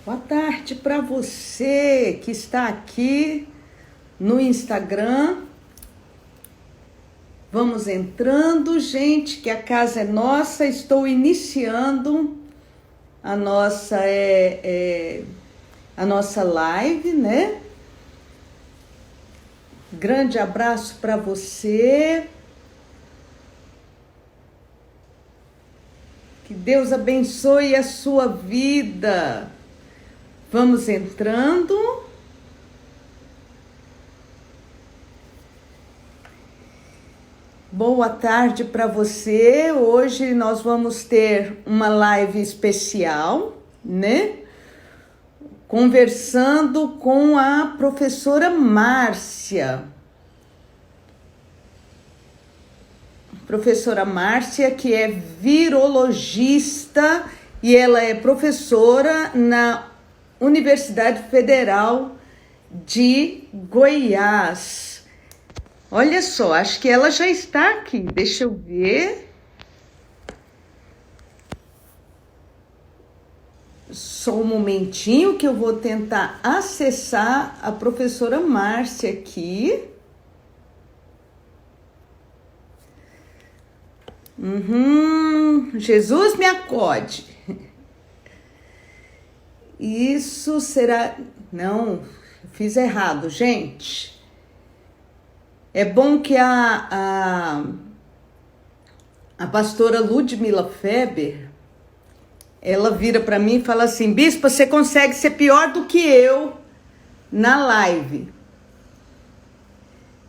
Boa tarde para você que está aqui no Instagram. Vamos entrando, gente, que a casa é nossa. Estou iniciando a nossa live, né? Grande abraço para você. Que Deus abençoe a sua vida. Vamos entrando. Boa tarde para você. Hoje nós vamos ter uma live especial, né? Conversando com a professora Márcia. Professora Márcia, que é virologista e ela é professora na Universidade Federal de Goiás. Olha só, acho que ela já está aqui. Deixa eu ver. Só um momentinho que eu vou tentar acessar a professora Márcia aqui. Jesus me acode. Isso será... Não, fiz errado, gente. É bom que a pastora Ludmila Feber, ela vira para mim e fala assim: Bispa, você consegue ser pior do que eu na live.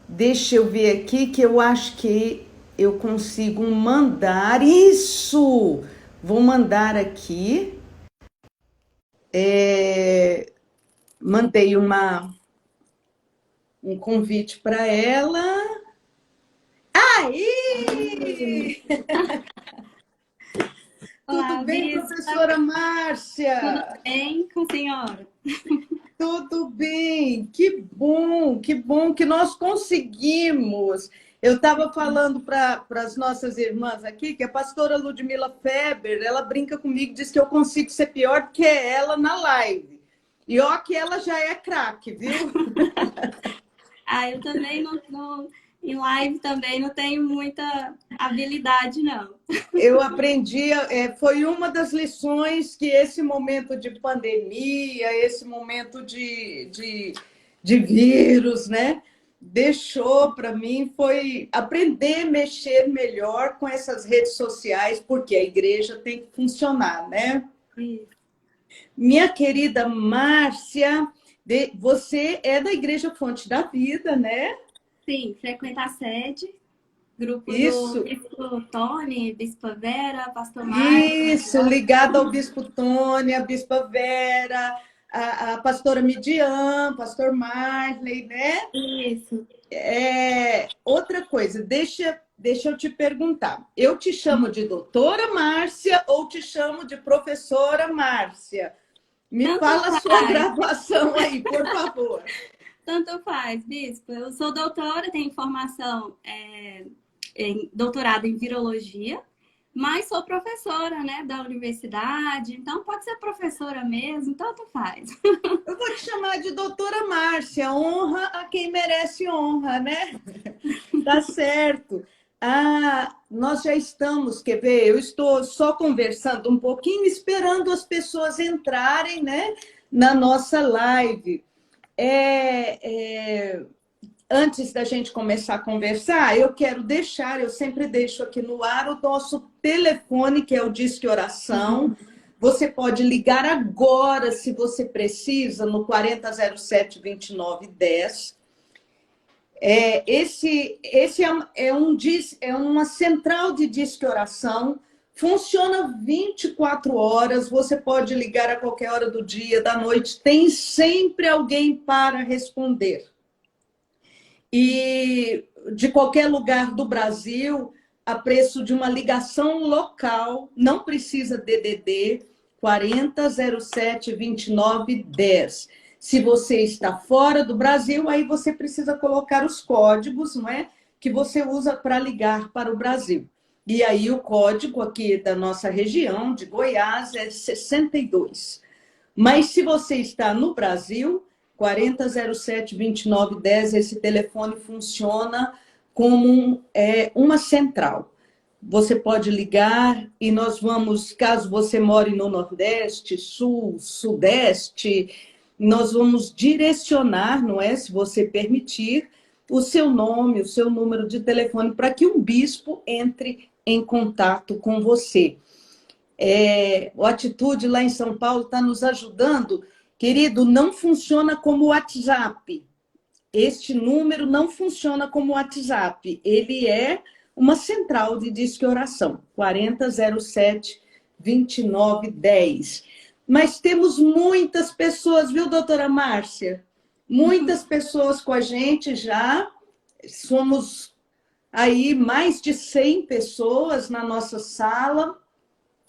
Deixa eu ver aqui que eu acho que eu consigo mandar isso. Vou mandar aqui. Mandei um convite para ela. Aí! Tudo bem, professora Márcia? Tudo bem com a senhora? Tudo bem, que bom que nós conseguimos. Eu estava falando para as nossas irmãs aqui que a pastora Ludmila Feber, ela brinca comigo, diz que eu consigo ser pior do que ela na live. E ó que ela já é craque, viu? Eu também em live também não tenho muita habilidade, não. Eu aprendi, foi uma das lições que esse momento de pandemia, esse momento de vírus, né, deixou para mim, foi aprender a mexer melhor com essas redes sociais, porque a igreja tem que funcionar, né? Isso. Minha querida Márcia, você é da Igreja Fonte da Vida, né? Sim, frequenta a sede, grupo Isso. do Bispo Tony, Bispa Vera, Pastor Isso, Marcos. ligado ao Bispo Tony, a Bispa Vera, a pastora Midian, pastor Marley, né? Isso. Outra coisa, deixa eu te perguntar. Eu te chamo de doutora Márcia ou te chamo de professora Márcia? Me Tanto fala a sua faz. graduação aí, por favor. Tanto faz, Bispo. Eu sou doutora, tenho formação em doutorado em virologia, mas sou professora, né, da universidade, então pode ser professora mesmo, tanto faz. Eu vou te chamar de doutora Márcia, honra a quem merece honra, né? Tá certo. Nós já estamos, quer ver? Eu estou só conversando um pouquinho, esperando as pessoas entrarem, né, na nossa live. Antes da gente começar a conversar, eu quero deixar, eu sempre deixo aqui no ar o nosso telefone, que é o Disque Oração. Você pode ligar agora, se você precisa, no 4007-2910. Esse é uma central de Disque Oração, funciona 24 horas, você pode ligar a qualquer hora do dia, da noite, tem sempre alguém para responder. E de qualquer lugar do Brasil, a preço de uma ligação local, não precisa DDD, 4007-2910. Se você está fora do Brasil, aí você precisa colocar os códigos, não é? Que você usa para ligar para o Brasil. E aí o código aqui da nossa região, de Goiás, é 62. Mas se você está no Brasil, 4007-2910, esse telefone funciona como uma central. Você pode ligar e nós vamos, caso você more no Nordeste, Sul, Sudeste, nós vamos direcionar, não é? Se você permitir, o seu nome, o seu número de telefone, para que um bispo entre em contato com você. O Atitude lá em São Paulo está nos ajudando. Querido, não funciona como WhatsApp. Este número não funciona como WhatsApp. Ele é uma central de disque oração. 4007-2910. Mas temos muitas pessoas, viu, doutora Márcia? Muitas pessoas com a gente já. Somos aí mais de 100 pessoas na nossa sala.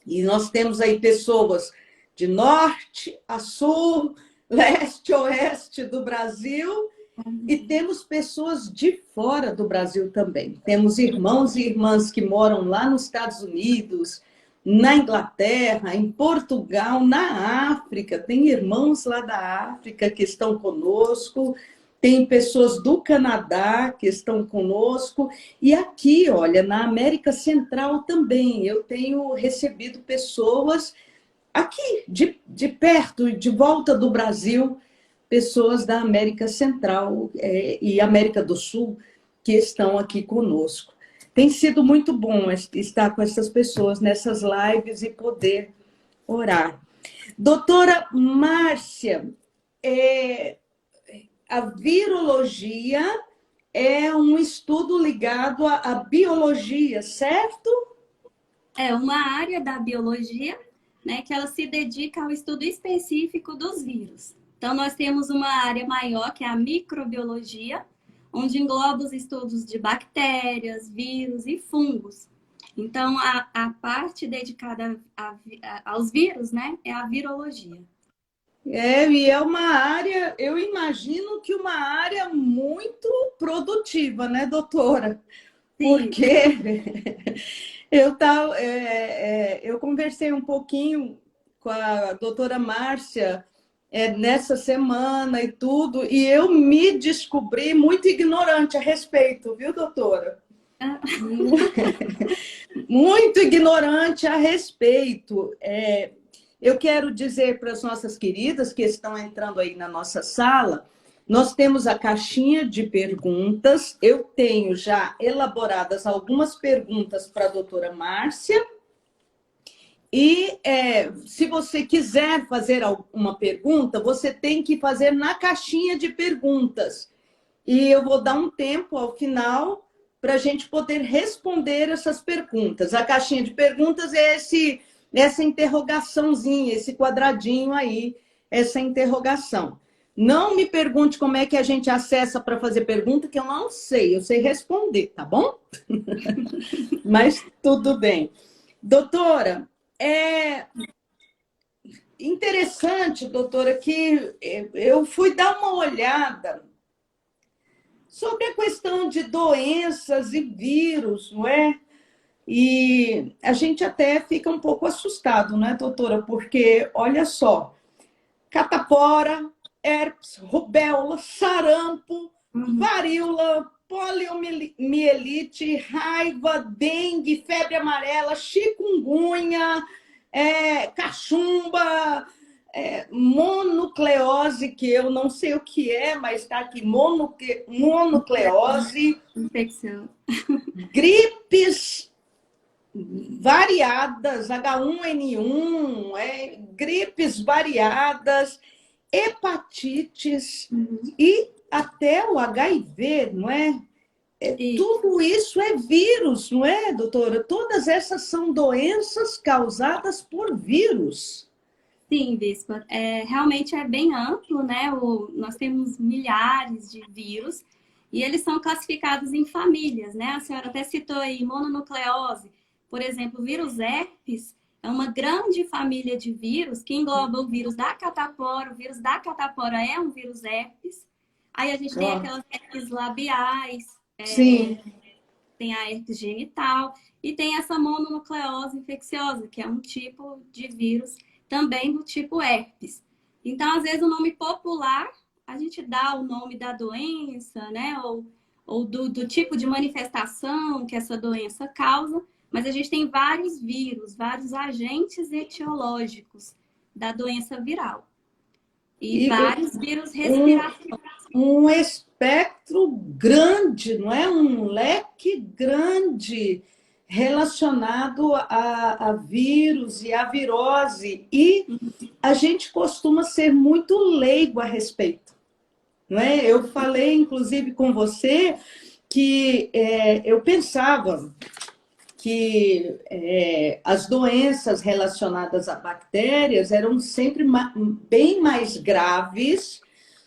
E nós temos aí pessoas de norte a sul, leste a oeste do Brasil, e temos pessoas de fora do Brasil também. Temos irmãos e irmãs que moram lá nos Estados Unidos, na Inglaterra, em Portugal, na África. Tem irmãos lá da África que estão conosco. Tem pessoas do Canadá que estão conosco. E aqui, olha, na América Central também, eu tenho recebido pessoas aqui, de perto, de volta do Brasil, pessoas da América Central e América do Sul que estão aqui conosco. Tem sido muito bom estar com essas pessoas nessas lives e poder orar. Doutora Márcia, a virologia é um estudo ligado à biologia, certo? É uma área da biologia, né, que ela se dedica ao estudo específico dos vírus. Então, nós temos uma área maior, que é a microbiologia, onde engloba os estudos de bactérias, vírus e fungos. Então, a parte dedicada aos vírus, né, é a virologia. E é uma área, eu imagino que uma área muito produtiva, né, doutora? Sim. Porque eu conversei um pouquinho com a doutora Márcia nessa semana e tudo, e eu me descobri muito ignorante a respeito, viu, doutora? Muito ignorante a respeito. Eu quero dizer para as nossas queridas que estão entrando aí na nossa sala, nós temos a caixinha de perguntas. Eu tenho já elaboradas algumas perguntas para a doutora Márcia. E se você quiser fazer uma pergunta, você tem que fazer na caixinha de perguntas. E eu vou dar um tempo ao final para a gente poder responder essas perguntas. A caixinha de perguntas é essa interrogaçãozinha, esse quadradinho aí, essa interrogação. Não me pergunte como é que a gente acessa para fazer pergunta, que eu não sei, eu sei responder, tá bom? Mas tudo bem. Doutora, é interessante, doutora, que eu fui dar uma olhada sobre a questão de doenças e vírus, não é? E a gente até fica um pouco assustado, né, doutora? Porque, olha só, catapora, herpes, rubéola, sarampo, varíola, poliomielite, raiva, dengue, febre amarela, chikungunya, cachumba, mononucleose, que eu não sei o que é, mas está aqui, mononucleose, Infecção. gripes variadas, H1N1, gripes variadas, hepatites e até o HIV, não é? Tudo isso é vírus, não é, doutora? Todas essas são doenças causadas por vírus. Sim, Bispa. Realmente é bem amplo, né? Nós temos milhares de vírus e eles são classificados em famílias, né? A senhora até citou aí mononucleose. Por exemplo, o vírus herpes é uma grande família de vírus que engloba o vírus da catapora. O vírus da catapora é um vírus herpes. Aí a gente tem aquelas herpes labiais, Sim. tem a herpes genital e tem essa mononucleose infecciosa, que é um tipo de vírus também do tipo herpes. Então, às vezes, o nome popular, a gente dá o nome da doença, né? Ou do tipo de manifestação que essa doença causa, mas a gente tem vários vírus, vários agentes etiológicos da doença viral. E E vários vírus um, respiratórios. um espectro grande, não é? Um leque grande relacionado a vírus e a virose. E a gente costuma ser muito leigo a respeito, não é? Eu falei, inclusive, com você que eu pensava que as doenças relacionadas a bactérias eram sempre bem mais graves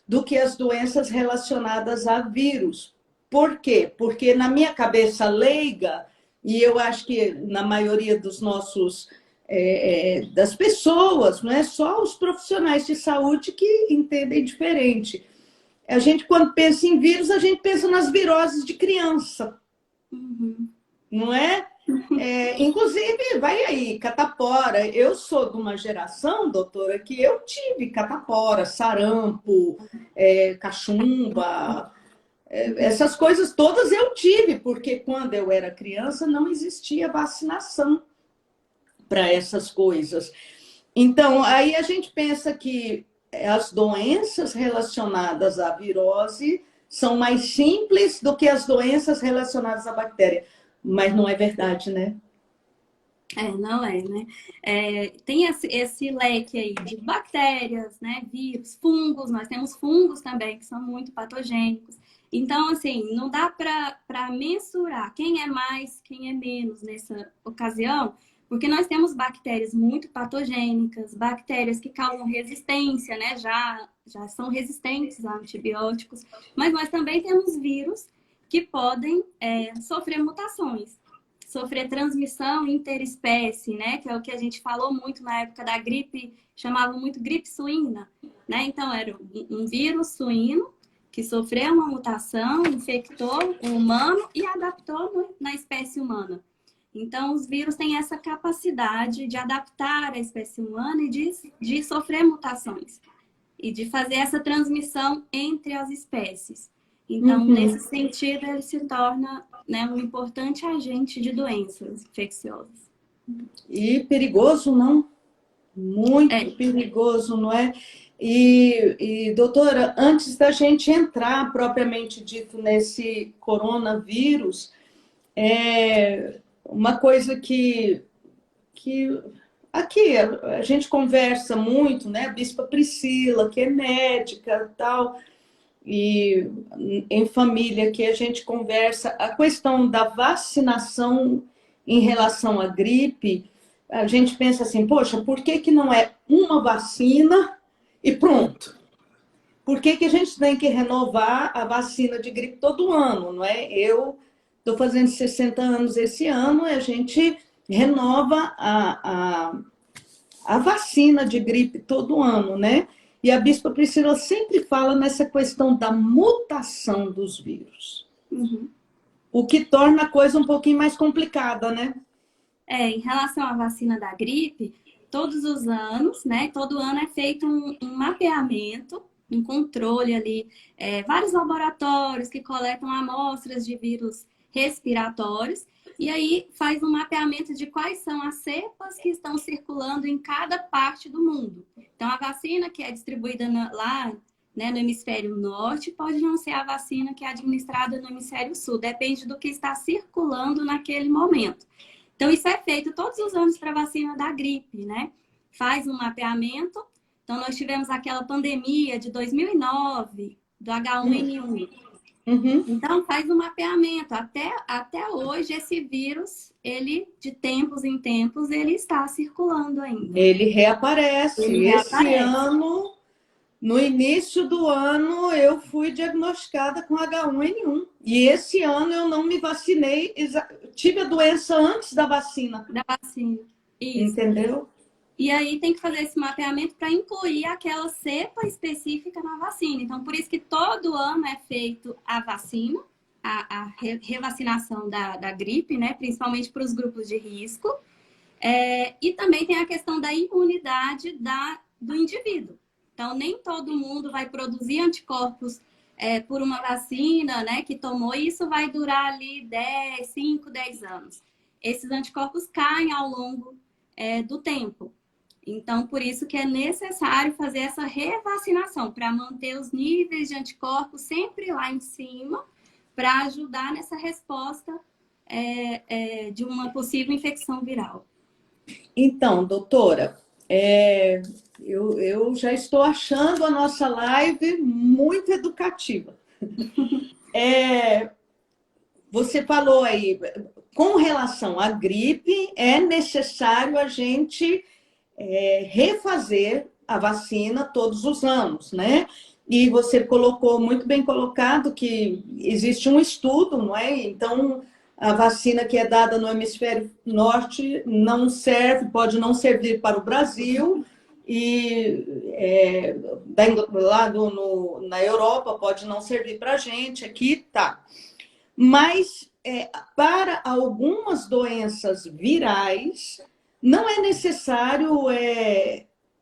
do que as doenças relacionadas a vírus. Por quê? Porque na minha cabeça leiga, e eu acho que na maioria dos nossos das pessoas, não é só os profissionais de saúde que entendem diferente. A gente, quando pensa em vírus, a gente pensa nas viroses de criança, não é? Inclusive, vai aí, catapora. Eu sou de uma geração, doutora, que eu tive catapora, sarampo, cachumba, essas coisas todas eu tive, porque quando eu era criança não existia vacinação para essas coisas. Então, aí a gente pensa que as doenças relacionadas à virose são mais simples do que as doenças relacionadas à bactéria. Mas não é verdade, né? Não é, né? Tem esse leque aí de bactérias, né? Vírus, fungos, nós temos fungos também que são muito patogênicos. Então, assim, não dá para mensurar quem é mais, quem é menos nessa ocasião, porque nós temos bactérias muito patogênicas, bactérias que causam resistência, né? Já são resistentes a antibióticos, mas nós também temos vírus que podem sofrer mutações, sofrer transmissão interespécie, né? Que é o que a gente falou muito na época da gripe, chamavam muito gripe suína, né? Então, era um vírus suíno que sofreu uma mutação, infectou o humano e adaptou na espécie humana. Então, os vírus têm essa capacidade de adaptar a espécie humana e de sofrer mutações e de fazer essa transmissão entre as espécies. Então, nesse sentido, ele se torna, né, um importante agente de doenças infecciosas. E perigoso, não? Muito perigoso, não é? Doutora, antes da gente entrar propriamente dito nesse coronavírus, uma coisa que aqui a gente conversa muito, né? A Bispa Priscila, que é médica, tal, e em família que a gente conversa, a questão da vacinação em relação à gripe, a gente pensa assim, poxa, por que não é uma vacina e pronto? Por que a gente tem que renovar a vacina de gripe todo ano, não é? Eu estou fazendo 60 anos esse ano e a gente renova a vacina de gripe todo ano, né? E a Bispa Priscila sempre fala nessa questão da mutação dos vírus. O que torna a coisa um pouquinho mais complicada, né? Em relação à vacina da gripe, todos os anos, né? Todo ano é feito um mapeamento, um controle ali, vários laboratórios que coletam amostras de vírus respiratórios e aí faz um mapeamento de quais são as cepas que estão circulando em cada parte do mundo. Então, a vacina que é distribuída lá, né, no hemisfério norte pode não ser a vacina que é administrada no hemisfério sul, depende do que está circulando naquele momento. Então, isso é feito todos os anos para a vacina da gripe, né? Faz um mapeamento. Então, nós tivemos aquela pandemia de 2009, do H1N1. Então, faz um mapeamento. Até hoje, esse vírus, ele, de tempos em tempos, ele está circulando ainda. Ele reaparece. Esse ano, no início do ano, eu fui diagnosticada com H1N1. E esse ano eu não me vacinei. Tive a doença antes da vacina. Da vacina. Isso. Entendeu? E aí tem que fazer esse mapeamento para incluir aquela cepa específica na vacina. Então, por isso que todo ano é feito a vacina, a revacinação da gripe, né? Principalmente para os grupos de risco. E também tem a questão da imunidade do indivíduo. Então, nem todo mundo vai produzir anticorpos por uma vacina, né, que tomou, e isso vai durar ali 5, 10 anos. Esses anticorpos caem ao longo do tempo. Então, por isso que é necessário fazer essa revacinação, para manter os níveis de anticorpos sempre lá em cima, para ajudar nessa resposta de uma possível infecção viral. Então, doutora, eu já estou achando a nossa live muito educativa. Você falou aí, com relação à gripe, é necessário a gente refazer a vacina todos os anos, né? E você colocou, muito bem colocado, que existe um estudo, não é? Então, a vacina que é dada no hemisfério norte não serve, pode não servir para o Brasil, e lá na Europa pode não servir para a gente, aqui tá. Mas para algumas doenças virais, não é necessário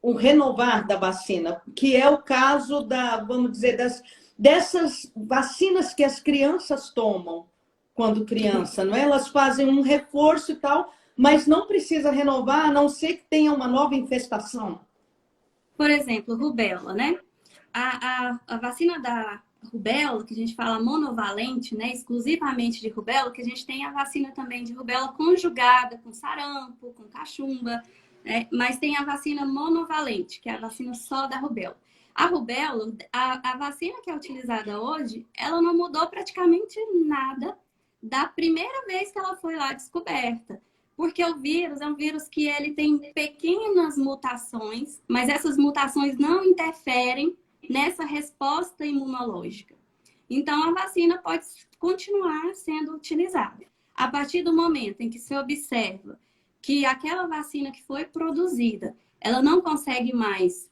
o renovar da vacina, que é o caso vamos dizer, dessas vacinas que as crianças tomam quando criança, não é? Elas fazem um reforço e tal, mas não precisa renovar, a não ser que tenha uma nova infestação. Por exemplo, rubéola, né? A vacina da rubéola, que a gente fala monovalente, né? Exclusivamente de rubéola, que a gente tem a vacina também de rubéola conjugada com sarampo, com cachumba, né? Mas tem a vacina monovalente, que é a vacina só da rubéola. A rubéola, a vacina que é utilizada hoje, ela não mudou praticamente nada da primeira vez que ela foi lá descoberta. Porque o vírus é um vírus que ele tem pequenas mutações, mas essas mutações não interferem nessa resposta imunológica. Então, a vacina pode continuar sendo utilizada. A partir do momento em que se observa que aquela vacina que foi produzida, ela não consegue mais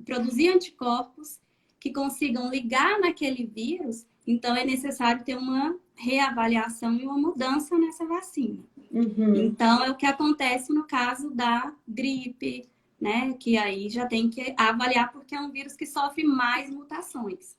produzir anticorpos que consigam ligar naquele vírus, então é necessário ter uma reavaliação e uma mudança nessa vacina. Uhum. Então, é o que acontece no caso da gripe, né? Que aí já tem que avaliar, porque é um vírus que sofre mais mutações.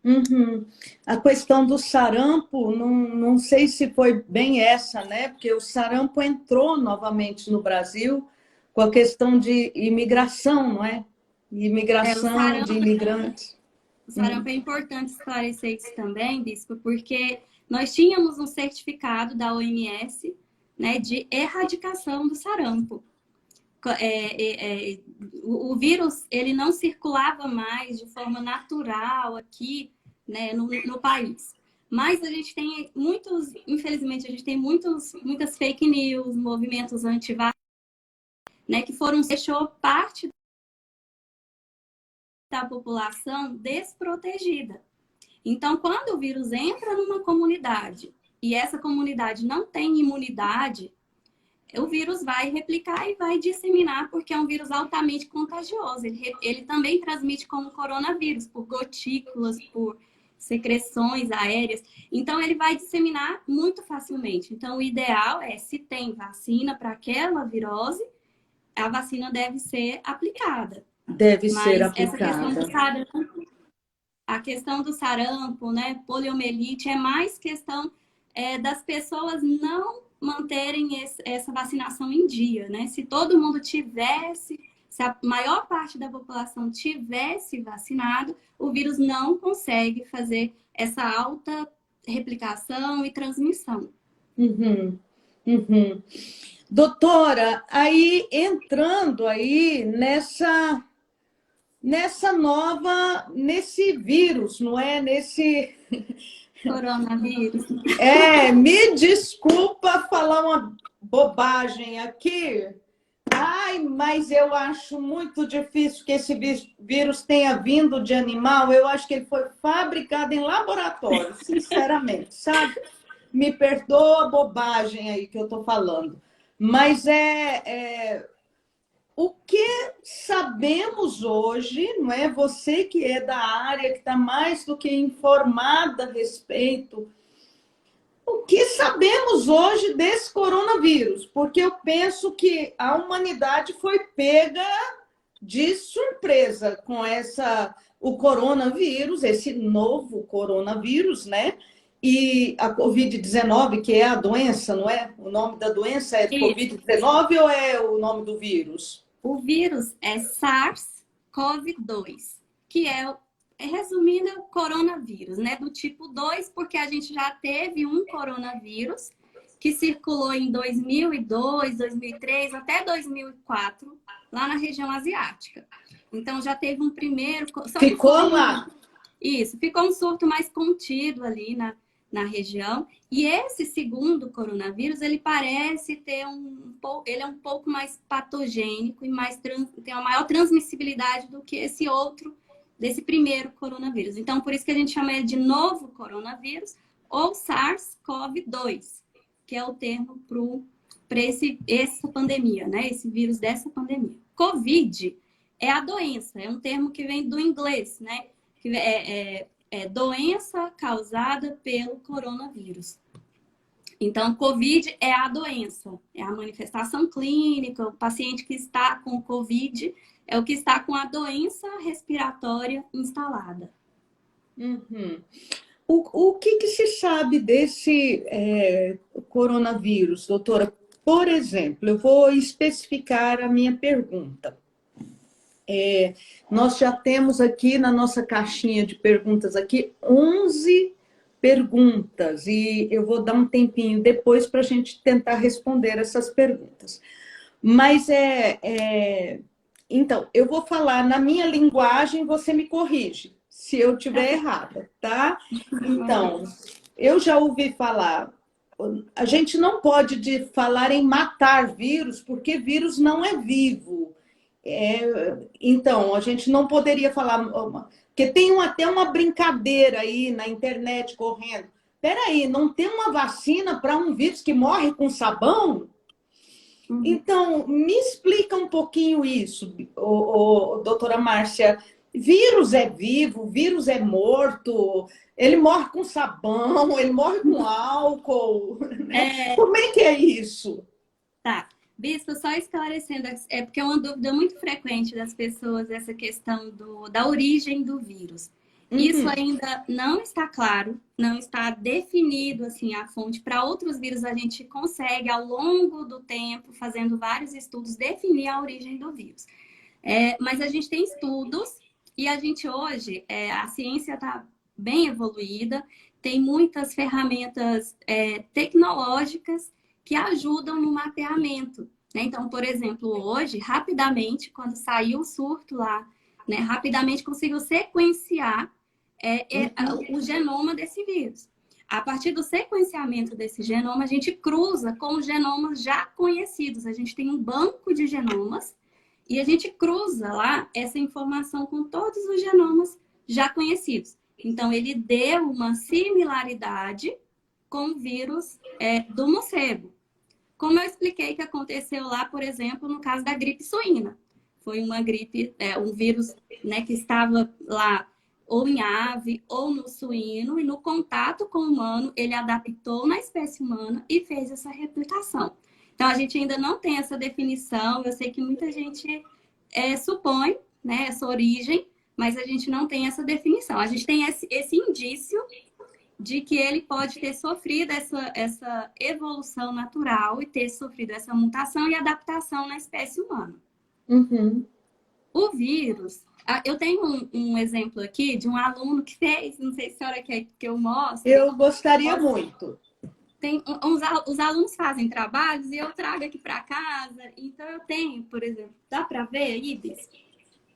Uhum. A questão do sarampo, não sei se foi bem essa, né? Porque o sarampo entrou novamente no Brasil com a questão de imigração, não é? Imigração de imigrantes. O sarampo é importante esclarecer isso também, Bispo, porque nós tínhamos um certificado da OMS, né, de erradicação do sarampo. O vírus, ele não circulava mais de forma natural aqui, né, no país. Mas a gente tem infelizmente, a gente tem muitas fake news, movimentos anti-vacina, né, que deixou parte da população desprotegida. Então, quando o vírus entra numa comunidade e essa comunidade não tem imunidade, o vírus vai replicar e vai disseminar, porque é um vírus altamente contagioso. Ele também transmite como coronavírus, por gotículas, por secreções aéreas. Então, ele vai disseminar muito facilmente. Então, o ideal é, se tem vacina para aquela virose, a vacina deve ser aplicada. Deve ser aplicada. A questão do sarampo, né, poliomielite, é mais questão das pessoas não manterem essa vacinação em dia, né? Se todo mundo tivesse, se a maior parte da população tivesse vacinado, o vírus não consegue fazer essa alta replicação e transmissão. Uhum. Uhum. Doutora, aí entrando aí nesse vírus, não é? Nesse coronavírus. Me desculpa falar uma bobagem aqui. Ai, mas eu acho muito difícil que esse vírus tenha vindo de animal. Eu acho que ele foi fabricado em laboratório, sinceramente, sabe? Me perdoa a bobagem aí que eu estou falando. Mas o que sabemos hoje, não é? Você que é da área, que está mais do que informada a respeito, o que sabemos hoje desse coronavírus? Porque eu penso que a humanidade foi pega de surpresa com o coronavírus, esse novo coronavírus, né? E a Covid-19, que é a doença, não é? O nome da doença é Isso. Covid-19 ou é o nome do vírus? O vírus é SARS-CoV-2, que resumindo, o coronavírus, né? Do tipo 2, porque a gente já teve um coronavírus que circulou em 2002, 2003, até 2004, lá na região asiática. Então, já teve um primeiro... Ficou lá. Isso, ficou um surto mais contido ali na região. E esse segundo coronavírus, ele parece ter ele é um pouco mais patogênico e tem uma maior transmissibilidade do que esse outro, desse primeiro coronavírus. Então, por isso que a gente chama ele de novo coronavírus ou SARS-CoV-2, que é o termo para essa pandemia, né? Esse vírus dessa pandemia. Covid é a doença, é um termo que vem do inglês, né? Que é doença causada pelo coronavírus. Então, Covid é a doença, é a manifestação clínica, o paciente que está com Covid é o que está com a doença respiratória instalada. Uhum. O que se sabe desse coronavírus, doutora? Por exemplo, eu vou especificar a minha pergunta. Nós já temos aqui na nossa caixinha de perguntas aqui 11 perguntas e eu vou dar um tempinho depois para a gente tentar responder essas perguntas. Mas então, eu vou falar na minha linguagem, você me corrige se eu estiver errada, tá? Então, eu já ouvi falar, a gente não pode falar em matar vírus, porque vírus não é vivo. Então, a gente não poderia falar, porque tem até uma brincadeira aí na internet correndo. Peraí, não tem uma vacina para um vírus que morre com sabão? Então, me explica um pouquinho isso, doutora Márcia. Vírus é vivo, vírus é morto, ele morre com sabão, ele morre com álcool, né? Como é que é isso? Tá. Bispo, só esclarecendo, porque é uma dúvida muito frequente das pessoas essa questão da origem do vírus. Isso ainda não está claro, não está definido assim a fonte. Para outros vírus a gente consegue ao longo do tempo, fazendo vários estudos, definir a origem do vírus. Mas a gente tem estudos e a gente hoje, a ciência está bem evoluída, tem muitas ferramentas tecnológicas que ajudam no mapeamento. Né? Então, por exemplo, hoje, rapidamente, quando saiu o surto lá, né, rapidamente conseguiu sequenciar o genoma desse vírus. A partir do sequenciamento desse genoma, a gente cruza com os genomas já conhecidos. A gente tem um banco de genomas e a gente cruza lá essa informação com todos os genomas já conhecidos. Então, ele deu uma similaridade com o vírus do morcego. Como eu expliquei que aconteceu lá, por exemplo, no caso da gripe suína. Foi uma gripe, um vírus, né, que estava lá ou em ave ou no suíno, e no contato com o humano, ele adaptou na espécie humana e fez essa replicação. Então, a gente ainda não tem essa definição. Eu sei que muita gente supõe, né, essa origem, mas a gente não tem essa definição. A gente tem esse indício de que ele pode ter sofrido essa evolução natural e ter sofrido essa mutação e adaptação na espécie humana. O vírus... Eu tenho um exemplo aqui de um aluno que fez, não sei se a senhora quer que eu mostre. Eu gostaria muito. Os alunos fazem trabalhos e eu trago aqui para casa. Então, eu tenho, por exemplo, dá para ver aí, Bis?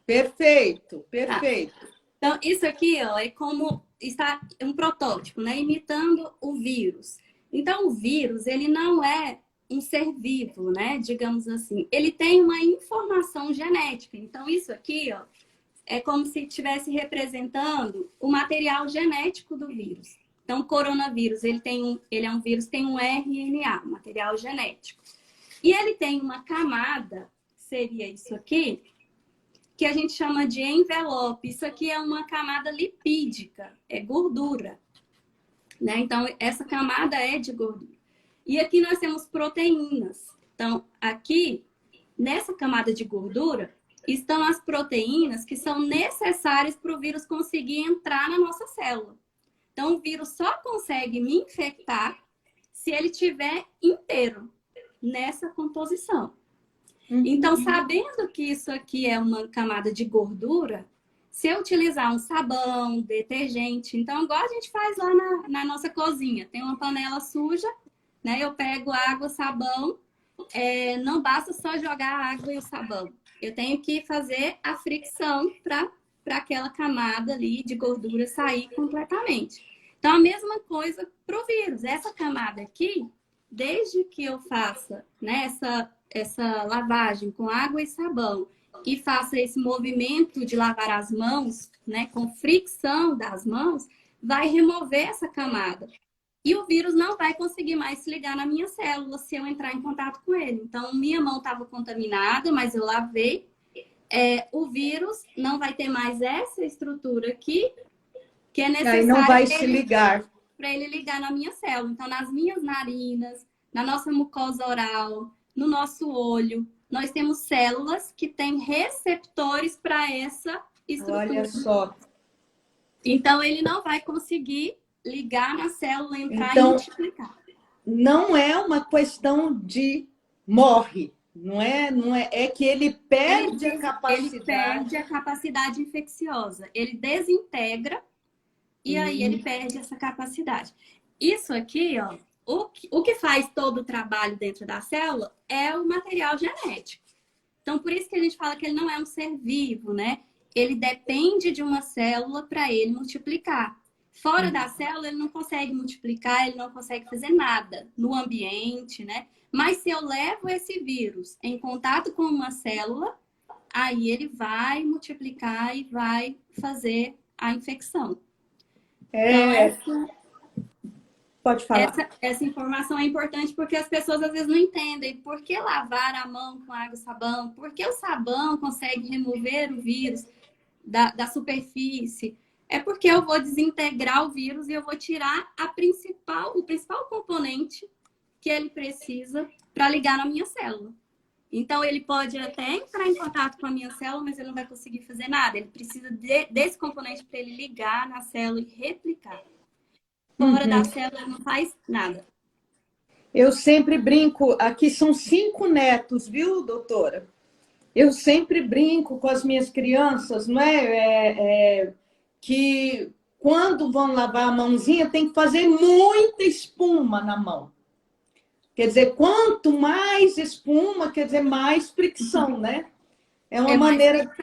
Perfeito, perfeito. Tá. Então, isso aqui ó, é como está um protótipo, né? Imitando o vírus. Então, o vírus, ele não é um ser vivo, né? Digamos assim. Ele tem uma informação genética. Então, isso aqui, ó, é como se estivesse representando o material genético do vírus. Então, o coronavírus, ele é um vírus, tem um RNA, material genético. E ele tem uma camada, seria isso aqui, que a gente chama de envelope. Isso aqui é uma camada lipídica, é gordura. Né? Então, essa camada é de gordura. E aqui nós temos proteínas. Então, aqui, nessa camada de gordura, estão as proteínas que são necessárias para o vírus conseguir entrar na nossa célula. Então, o vírus só consegue me infectar se ele estiver inteiro nessa composição. Então, sabendo que isso aqui é uma camada de gordura, se eu utilizar um sabão, detergente, então, igual a gente faz lá na nossa cozinha, tem uma panela suja, né? Eu pego água, sabão, não basta só jogar a água e o sabão. Eu tenho que fazer a fricção para aquela camada ali de gordura sair completamente. Então, a mesma coisa para o vírus. Essa camada aqui, desde que eu faça, né, essa lavagem com água e sabão e faça esse movimento de lavar as mãos, né, com fricção das mãos, vai remover essa camada. E o vírus não vai conseguir mais se ligar na minha célula se eu entrar em contato com ele. Então, minha mão estava contaminada, mas eu lavei. O vírus não vai ter mais essa estrutura aqui, que é necessária. Aí não vai se ligar. Para ele ligar na minha célula. Então, nas minhas narinas, na nossa mucosa oral, no nosso olho, nós temos células que têm receptores para essa estrutura. Olha só. Então, ele não vai conseguir ligar na célula, entrar e multiplicar. Não é uma questão de morre, não é? É que ele perde a capacidade. Ele perde a capacidade infecciosa. Ele desintegra e aí ele perde essa capacidade. Isso aqui, ó, o que faz todo o trabalho dentro da célula é o material genético. Então, por isso que a gente fala que ele não é um ser vivo, né? Ele depende de uma célula para ele multiplicar. Fora da célula, ele não consegue multiplicar, ele não consegue fazer nada no ambiente, né? Mas se eu levo esse vírus em contato com uma célula, aí ele vai multiplicar e vai fazer a infecção. Então, pode falar. Essa informação é importante porque as pessoas às vezes não entendem por que lavar a mão com água e sabão, por que o sabão consegue remover o vírus da superfície. É porque eu vou desintegrar o vírus e eu vou tirar o principal componente que ele precisa para ligar na minha célula. Então, ele pode até entrar em contato com a minha célula, mas ele não vai conseguir fazer nada. Ele precisa desse componente para ele ligar na célula e replicar. Fora da célula, ele não faz nada. Eu sempre brinco, aqui são 5 netos, viu, doutora? Eu sempre brinco com as minhas crianças, não é? Que quando vão lavar a mãozinha, tem que fazer muita espuma na mão. Quer dizer, quanto mais espuma, quer dizer, mais fricção, né? É uma maneira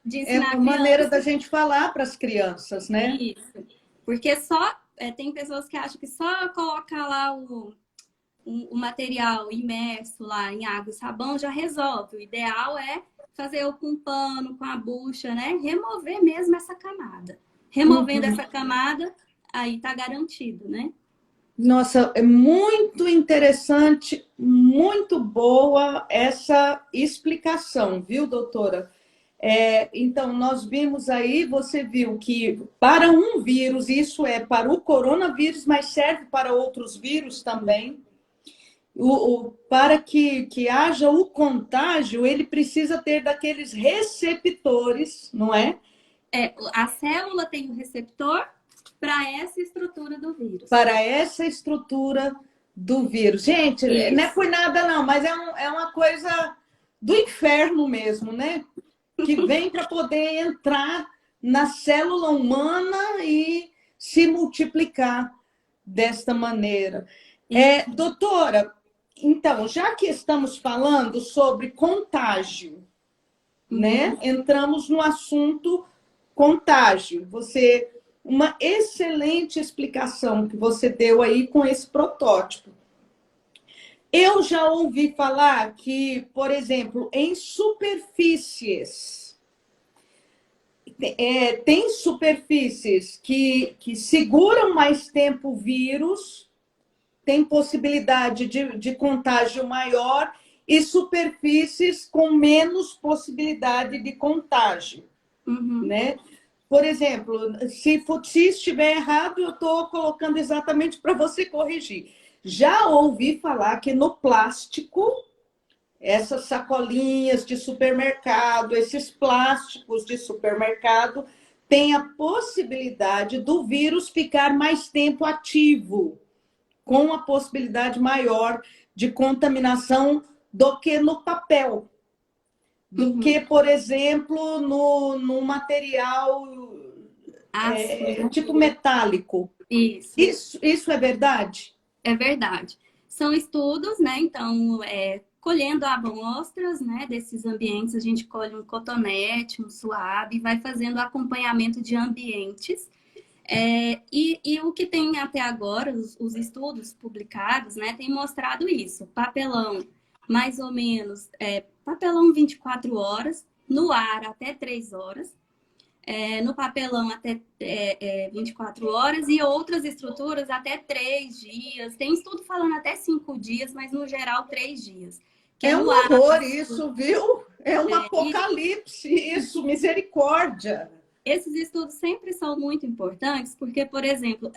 de ensinar da gente falar para as crianças, né? Isso. Porque tem pessoas que acham que só colocar lá o material imerso lá em água e sabão já resolve. O ideal é fazer com pano, com a bucha, né? Remover mesmo essa camada. Removendo essa camada, aí tá garantido, né? Nossa, é muito interessante, muito boa essa explicação, viu, doutora? Então, nós vimos aí, você viu que para um vírus, isso é para o coronavírus, mas serve para outros vírus também. Para que haja o contágio, ele precisa ter daqueles receptores, não é? A célula tem um receptor para essa estrutura do vírus. Para essa estrutura do vírus. Gente, isso. Não é por nada não, mas é uma coisa do inferno mesmo, né? Que vem para poder entrar na célula humana e se multiplicar desta maneira. Doutora, então, já que estamos falando sobre contágio, né? Entramos no assunto contágio. Uma excelente explicação que você deu aí com esse protótipo. Eu já ouvi falar que, por exemplo, em superfícies, tem superfícies que seguram mais tempo o vírus, tem possibilidade de contágio maior, e superfícies com menos possibilidade de contágio, né? Por exemplo, se estiver errado, eu estou colocando exatamente para você corrigir. Já ouvi falar que no plástico, essas sacolinhas de supermercado, esses plásticos de supermercado, tem a possibilidade do vírus ficar mais tempo ativo, com a possibilidade maior de contaminação do que no papel, do que, por exemplo, no material tipo metálico. Isso é verdade? É verdade. São estudos, né? Então, colhendo amostras, né, desses ambientes, a gente colhe um cotonete, um suave, e vai fazendo acompanhamento de ambientes. E o que tem até agora, os estudos publicados, né, tem mostrado isso. Papelão, mais ou menos, papelão 24 horas, no ar até 3 horas, no papelão até 24 horas e outras estruturas até 3 dias. Tem estudo falando até 5 dias, mas no geral 3 dias. É um horror isso, viu? É um apocalipse isso, misericórdia. Esses estudos sempre são muito importantes, porque, por exemplo,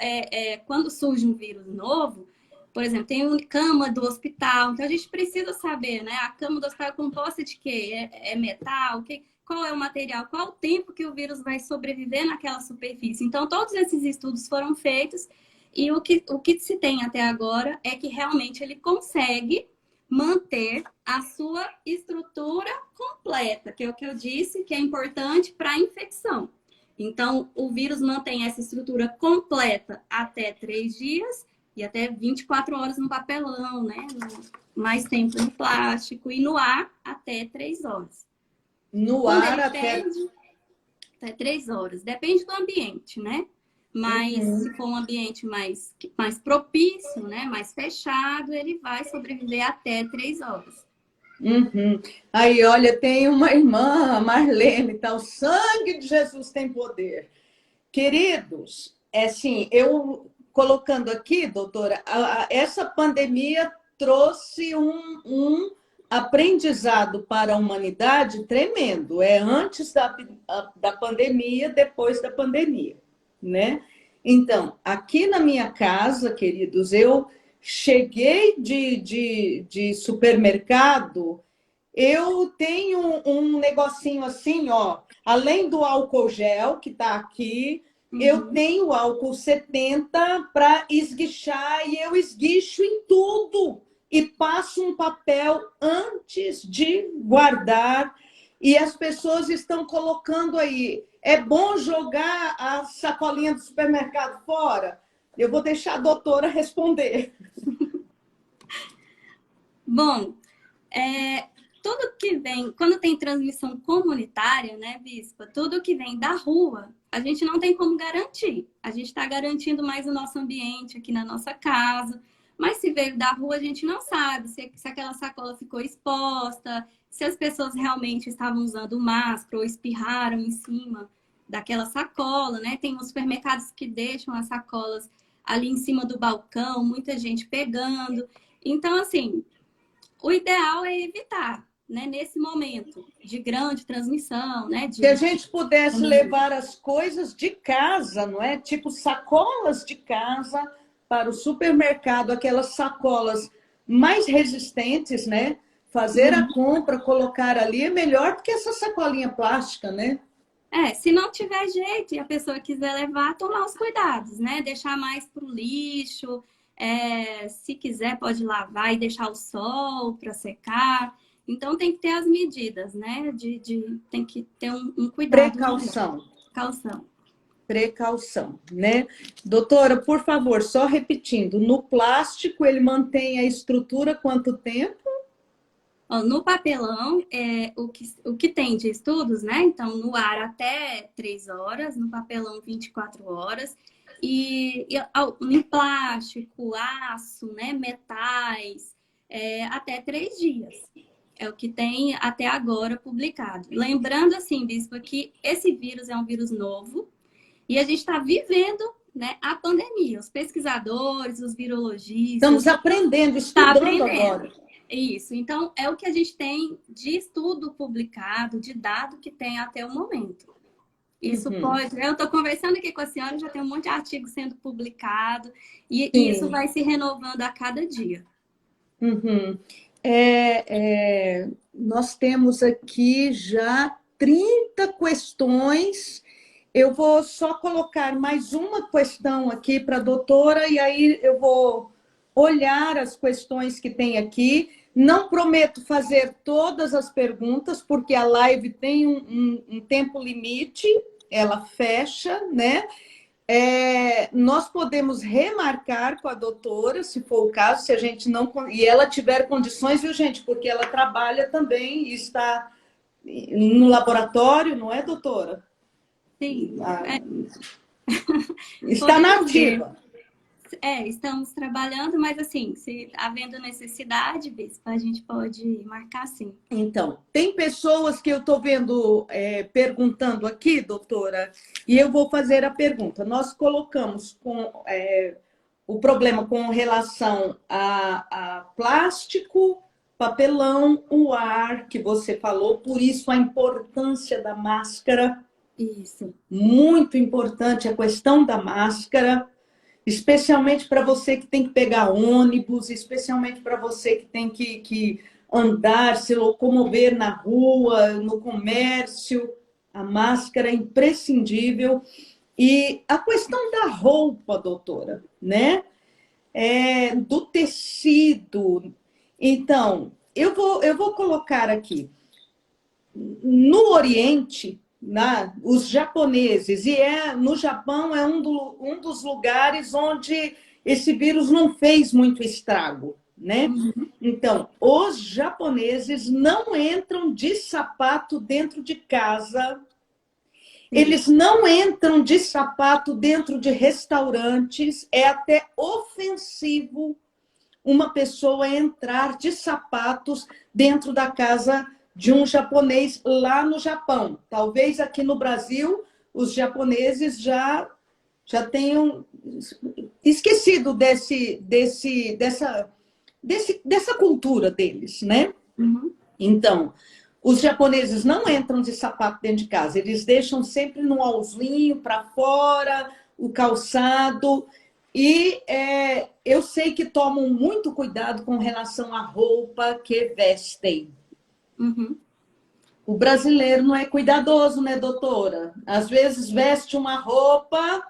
quando surge um vírus novo, por exemplo, tem uma cama do hospital, então a gente precisa saber, né? A cama do hospital é composta de quê? É metal? Qual é o material? Qual o tempo que o vírus vai sobreviver naquela superfície? Então, todos esses estudos foram feitos e o que se tem até agora é que realmente ele consegue manter a sua estrutura completa, que é o que eu disse, que é importante para a infecção. Então, o vírus mantém essa estrutura completa até 3 dias e até 24 horas no papelão, né? Mais tempo no plástico e no ar até 3 horas. No ar até 3 horas. Depende do ambiente, né? Mas se for um ambiente mais propício, né? Mais fechado, ele vai sobreviver até 3 horas. Aí, olha, tem uma irmã, a Marlene, tá? O sangue de Jesus tem poder. Queridos, assim, eu colocando aqui, doutora, essa pandemia trouxe um aprendizado para a humanidade tremendo. É antes da pandemia, depois da pandemia, né? Então, aqui na minha casa, queridos, eu cheguei de supermercado, eu tenho um negocinho assim, ó, além do álcool gel que está aqui, eu tenho álcool 70 para esguichar e eu esguicho em tudo e passo um papel antes de guardar. E as pessoas estão colocando aí, é bom jogar a sacolinha do supermercado fora? Eu vou deixar a doutora responder. Bom, tudo que vem, quando tem transmissão comunitária, né, Bispa? Tudo que vem da rua, a gente não tem como garantir. A gente está garantindo mais o nosso ambiente aqui na nossa casa. Mas se veio da rua, a gente não sabe se aquela sacola ficou exposta, se as pessoas realmente estavam usando máscara ou espirraram em cima daquela sacola, né? Tem uns supermercados que deixam as sacolas ali em cima do balcão, muita gente pegando. Então, assim, o ideal é evitar, né? Nesse momento de grande transmissão, né? Se a gente pudesse levar as coisas de casa, não é? Tipo sacolas de casa para o supermercado, aquelas sacolas mais resistentes, né? Fazer a compra, colocar ali é melhor do que essa sacolinha plástica, né? Se não tiver jeito e a pessoa quiser levar, tomar os cuidados, né? Deixar mais para o lixo, se quiser pode lavar e deixar o sol para secar. Então tem que ter as medidas, né? Tem que ter um cuidado. Precaução, né? Doutora, por favor, só repetindo, no plástico ele mantém a estrutura quanto tempo? No papelão, o que tem de estudos, né? Então, no ar até 3 horas, no papelão 24 horas, e em plástico, aço, né? Metais, até 3 dias. É o que tem até agora publicado. Lembrando, assim, Bispo, que esse vírus é um vírus novo, e a gente está vivendo, né, a pandemia. Os pesquisadores, os virologistas... Estamos aprendendo, estudando agora. Isso. Então, é o que a gente tem de estudo publicado, de dado que tem até o momento. Isso pode... Eu estou conversando aqui com a senhora, já tem um monte de artigo sendo publicado, e isso vai se renovando a cada dia. Nós temos aqui já 30 questões. Eu vou só colocar mais uma questão aqui para a doutora, e aí eu vou olhar as questões que tem aqui. Não prometo fazer todas as perguntas, porque a live tem um tempo limite, ela fecha, né? Nós podemos remarcar com a doutora, se for o caso, se a gente não. E ela tiver condições, viu, gente? Porque ela trabalha também e está no laboratório, não é, doutora? Sim, Está na podemos ver. ativa. Estamos trabalhando, mas assim, se havendo necessidade, Bispa, a gente pode marcar sim. Então, tem pessoas que eu estou vendo perguntando aqui, doutora, e eu vou fazer a pergunta. Nós colocamos o problema com relação a plástico, papelão, o ar, que você falou, por isso a importância da máscara. Isso. Muito importante a questão da máscara, especialmente para você que tem que pegar ônibus, especialmente para você que tem que andar, se locomover na rua, no comércio. A máscara é imprescindível. E a questão da roupa, doutora, né? Do tecido. Então, eu vou colocar aqui. No Oriente, os japoneses, e no Japão é um dos lugares onde esse vírus não fez muito estrago, né? Então, os japoneses não entram de sapato dentro de casa, eles não entram de sapato dentro de restaurantes, é até ofensivo uma pessoa entrar de sapatos dentro da casa de um japonês lá no Japão. Talvez aqui no Brasil os japoneses já tenham esquecido dessa cultura deles, né? Então, os japoneses não entram de sapato dentro de casa, eles deixam sempre no auzinho para fora, o calçado. E eu sei que tomam muito cuidado com relação à roupa que vestem. O brasileiro não é cuidadoso, né, doutora? Às vezes veste uma roupa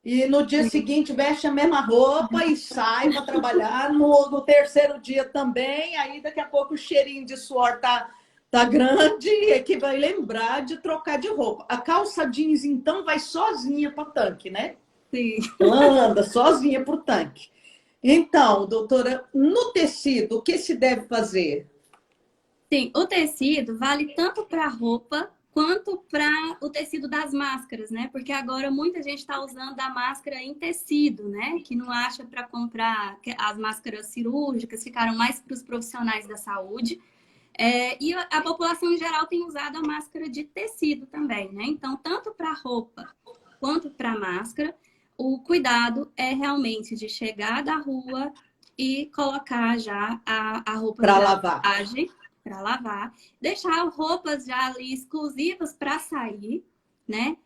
e no dia seguinte veste a mesma roupa e sai para trabalhar. No terceiro dia também, aí daqui a pouco o cheirinho de suor tá grande e é que vai lembrar de trocar de roupa. A calça jeans, então, vai sozinha para o tanque, né? Sim. Ela anda sozinha para o tanque. Então, doutora, no tecido, o que se deve fazer? Sim, o tecido vale tanto para roupa quanto para o tecido das máscaras, né? Porque agora muita gente está usando a máscara em tecido, né? Que não acha para comprar as máscaras cirúrgicas, ficaram mais para os profissionais da saúde. E a população em geral tem usado a máscara de tecido também, né? Então, tanto para roupa quanto para máscara, o cuidado é realmente de chegar da rua e colocar já a roupa para lavar. Para lavar, deixar roupas já ali exclusivas para sair, né?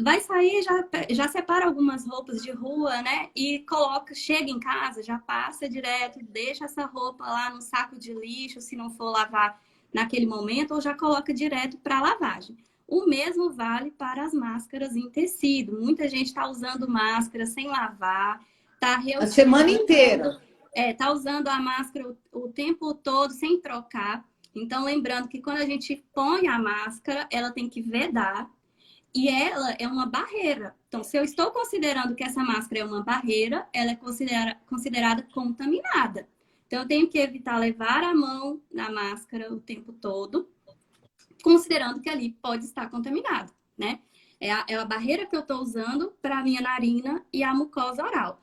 Vai sair, já separa algumas roupas de rua, né? E coloca, chega em casa, já passa direto, deixa essa roupa lá no saco de lixo, se não for lavar naquele momento, ou já coloca direto para lavagem. O mesmo vale para as máscaras em tecido. Muita gente está usando máscara sem lavar, está a semana inteira. Tá usando a máscara o tempo todo sem trocar. Então, lembrando que quando a gente põe a máscara, ela tem que vedar e ela é uma barreira. Então, se eu estou considerando que essa máscara é uma barreira, ela é considerada contaminada. Então, eu tenho que evitar levar a mão na máscara o tempo todo, considerando que ali pode estar contaminado, né? É a barreira que eu estou usando para a minha narina e a mucosa oral.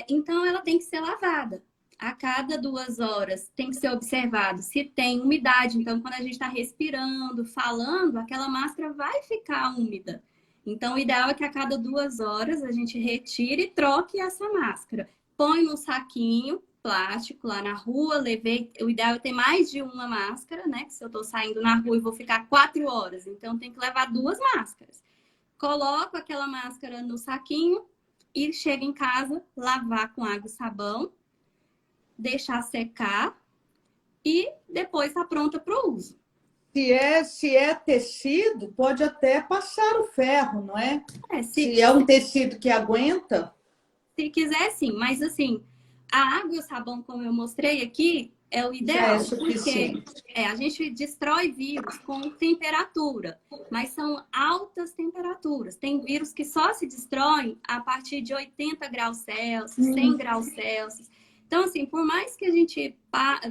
Então, ela tem que ser lavada. A cada 2 horas tem que ser observado se tem umidade. Então, quando a gente está respirando, falando, aquela máscara vai ficar úmida. Então, o ideal é que a cada 2 horas a gente retire e troque essa máscara. Põe num saquinho plástico lá na rua, o ideal é ter mais de uma máscara, né? Que se eu estou saindo na rua e vou ficar 4 horas, então tem que levar 2 máscaras. Coloco aquela máscara no saquinho e chego em casa, lavar com água e sabão. deixar secar e depois está pronta para o uso. Se é tecido, pode até passar o ferro, não é? Se Se é um tecido que aguenta. Se quiser, sim. Mas, assim, a água e o sabão, como eu mostrei aqui, é o Já ideal. é suficiente. Porque a gente destrói vírus com temperatura, mas são altas temperaturas. Tem vírus que só se destroem a partir de 80 graus Celsius, 100 graus Celsius. Então, assim, por mais que a gente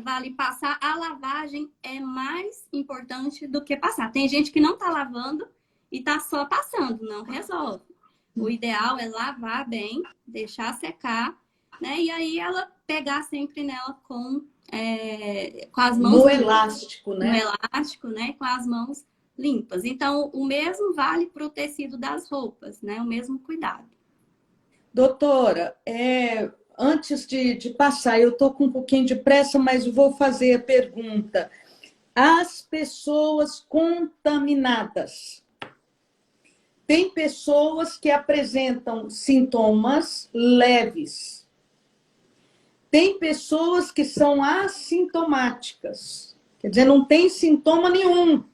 vale passar, a lavagem é mais importante do que passar. Tem gente que não está lavando e está só passando, não resolve. O ideal é lavar bem, deixar secar, né? E aí ela pegar sempre nela com as mãos No limpas, elástico, né? no elástico, né? Com as mãos limpas. Então, o mesmo vale para o tecido das roupas, né? O mesmo cuidado. Doutora, antes de passar, eu estou com um pouquinho de pressa, mas vou fazer a pergunta. As pessoas contaminadas. Tem pessoas que apresentam sintomas leves. Tem pessoas que são assintomáticas. Quer dizer, não tem sintoma nenhum,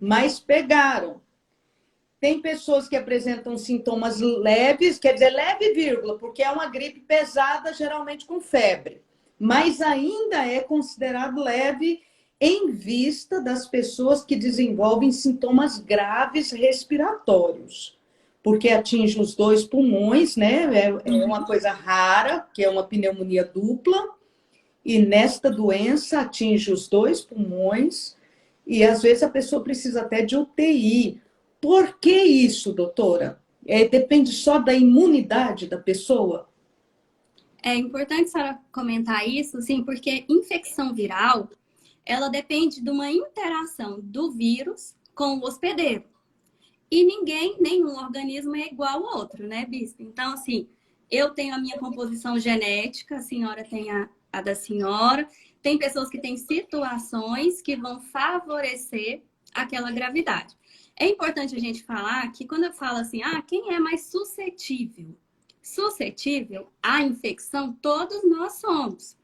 mas pegaram. Tem pessoas que apresentam sintomas leves, quer dizer, leve, vírgula, porque é uma gripe pesada, geralmente com febre. Mas ainda é considerado leve em vista das pessoas que desenvolvem sintomas graves respiratórios. Porque atinge os 2 pulmões, né? É uma coisa rara, que é uma pneumonia dupla. E nesta doença atinge os 2 pulmões. E às vezes a pessoa precisa até de UTI. Por que isso, doutora? Depende só da imunidade da pessoa? É importante a senhora comentar isso, sim, porque infecção viral, ela depende de uma interação do vírus com o hospedeiro. E nenhum organismo é igual ao outro, né, Bispo? Então, assim, eu tenho a minha composição genética, a senhora tem a da senhora. Tem pessoas que têm situações que vão favorecer aquela gravidade. É importante a gente falar que quando eu falo assim, quem é mais suscetível? Suscetível à infecção, todos nós somos.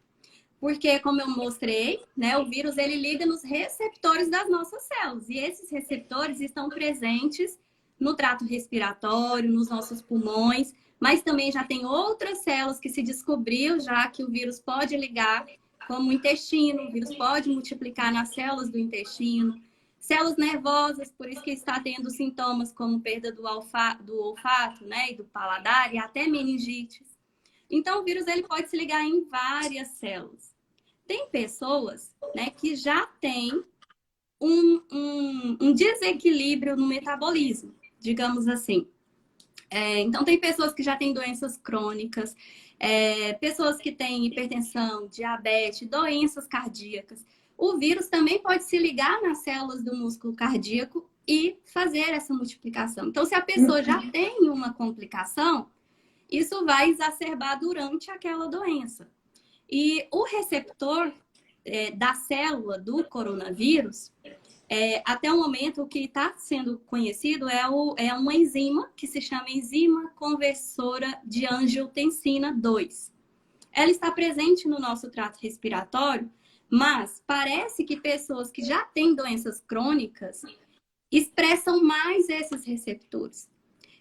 Porque, como eu mostrei, né, o vírus ele liga nos receptores das nossas células. E esses receptores estão presentes no trato respiratório, nos nossos pulmões, mas também já tem outras células que se descobriu já que o vírus pode ligar, como o intestino, o vírus pode multiplicar nas células do intestino, células nervosas, por isso que está tendo sintomas como perda do olfato, né, e do paladar e até meningite. Então, o vírus ele pode se ligar em várias células. Tem pessoas, né, que já têm um desequilíbrio no metabolismo, digamos assim. Então, tem pessoas que já têm doenças crônicas, pessoas que têm hipertensão, diabetes, doenças cardíacas. O vírus também pode se ligar nas células do músculo cardíaco e fazer essa multiplicação. Então, se a pessoa já tem uma complicação, isso vai exacerbar durante aquela doença. E o receptor da célula do coronavírus, até o momento, o que está sendo conhecido é uma enzima que se chama enzima conversora de angiotensina 2. Ela está presente no nosso trato respiratório, mas parece que pessoas que já têm doenças crônicas expressam mais esses receptores.